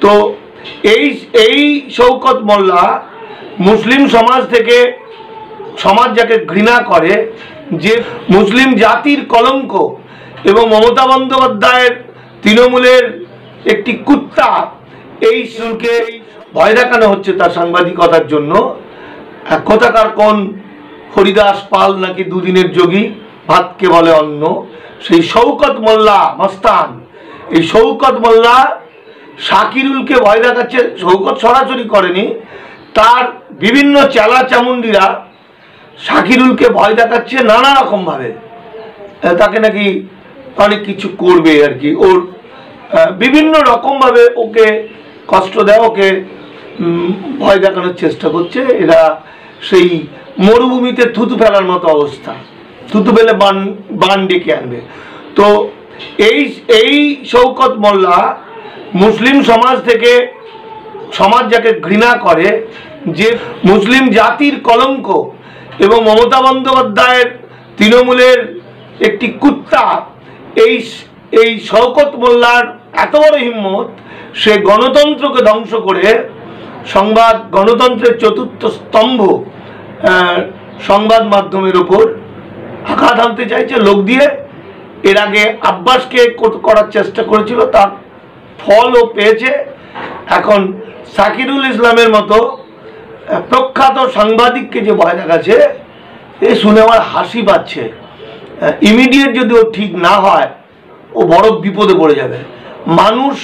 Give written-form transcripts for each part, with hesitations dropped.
তো এই শওকত মোল্লা মুসলিম সমাজ থেকে সমাজ যাকে ঘৃণা করে, যে মুসলিম জাতির কলঙ্ক এবং মমতা বন্দ্যোপাধ্যায়ের তৃণমূলের একটি কুত্তা, এই সুরকে ভয় দেখানো হচ্ছে তার সাংবাদিকতার জন্য। এক কথাকার কোন হরিদাস পাল নাকি দুদিনের যোগী, ভাতকে বলে অন্ন, সেই শওকত মোল্লা মস্তান, এই শওকত মোল্লা শাকিরুলকে ভয় দেখাচ্ছে। শওকত সরাসরি করেনি, তার বিভিন্ন চেলা চামুন্ডিরা শাকিরুলকে ভয় দেখাচ্ছে নানা রকমভাবে, তাকে নাকি অনেক কিছু করবে আর কি, ওর বিভিন্ন রকমভাবে ওকে কষ্ট দেয়, ওকে ভয় দেখানোর চেষ্টা করছে। এরা সেই মরুভূমিতে থুতু ফেলার মতো অবস্থা, থুতু ফেলে বান ডেকে আনবে। তো এই শওকত মোল্লা মুসলিম সমাজ থেকে সমাজ যাকে ঘৃণা করে, যে মুসলিম জাতির কলঙ্ক এবং মমতা বন্দ্যোপাধ্যায়ের তৃণমূলের একটি কুত্তা, এই শওকত মোল্লার এত বড় হিম্মত, সে গণতন্ত্রকে ধ্বংস করে গণতন্ত্রের চতুর্থ স্তম্ভ সংবাদ মাধ্যমের ওপর আঘাত আনতে চাইছে লোক দিয়ে। এর আগে আব্বাসকে করার চেষ্টা করেছিল, তার ফলও পেয়েছে। এখন শাকিরুল ইসলামের মতো প্রখ্যাত সাংবাদিককে যে ভয় দেখাচ্ছে, এ শুনে আমার হাসি পাচ্ছে। ইমিডিয়েট যদি ও ঠিক না হয়, ও বড় বিপদে পড়ে যাবে। মানুষ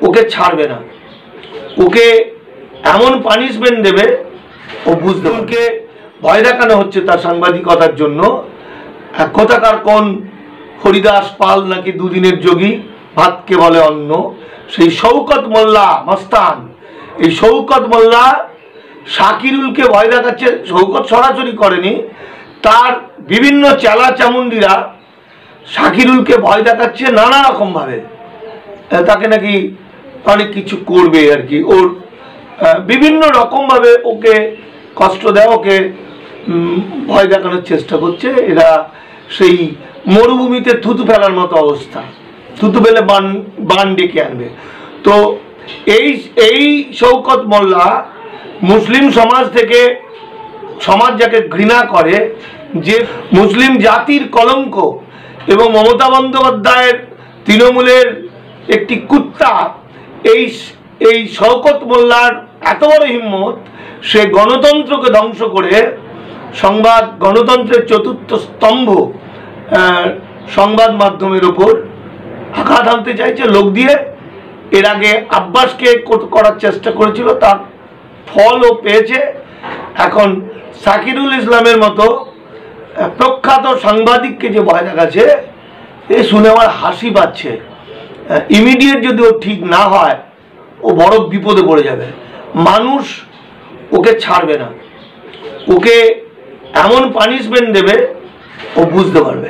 ওকে ছাড়বে না, ওকে এমন পানিশমেন্ট দেবে ও বুঝতে। ওকে ভয় দেখানো হচ্ছে তার সাংবাদিকতার জন্য। এক কথাকার কোন হরিদাস পাল নাকি দুদিনের যোগী, ভাতকে বলে অন্ন, সেই শওকত মোল্লা মস্তান, এই শওকত মোল্লা শাকিরুলকে ভয় দেখাচ্ছে। শওকত সরাসরি করেনি, তার বিভিন্ন চেলা চামুন্ডিরা শাকিরুলকে ভয় দেখাচ্ছে নানা রকমভাবে, তাকে নাকি অনেক কিছু করবে আর কি, ওর বিভিন্ন রকমভাবে ওকে কষ্ট দেয়, ওকে ভয় দেখানোর চেষ্টা করছে। এরা সেই মরুভূমিতে থুতু ফেলার মতো অবস্থা, থুতু ফেলে বান ডেকে আনবে। তো এই শওকত মোল্লা মুসলিম সমাজ থেকে সমাজ যাকে ঘৃণা করে, যে মুসলিম জাতির কলঙ্ক এবং মমতা বন্দ্যোপাধ্যায়ের তৃণমূলের একটি কুত্তা, এই শওকত মোল্লার এত বড় হিম্মত, সে গণতন্ত্রকে ধ্বংস করে গণতন্ত্রের চতুর্থ স্তম্ভ সংবাদ মাধ্যমের ওপর আঘাত আনতে চাইছে লোক দিয়ে। এর আগে আব্বাসকে করার চেষ্টা করেছিল, তার ফলও পেয়েছে। এখন শাকিরুল ইসলামের মতো প্রখ্যাত সাংবাদিককে যে ভয় দেখাচ্ছে, এ শুনে আমার হাসি পাচ্ছে। ইমিডিয়েট যদি ও ঠিক না হয়, ও বড় বিপদে পড়ে যাবে। মানুষ ওকে ছাড়বে না, ওকে এমন পানিশমেন্ট দেবে ও বুঝতে পারবে।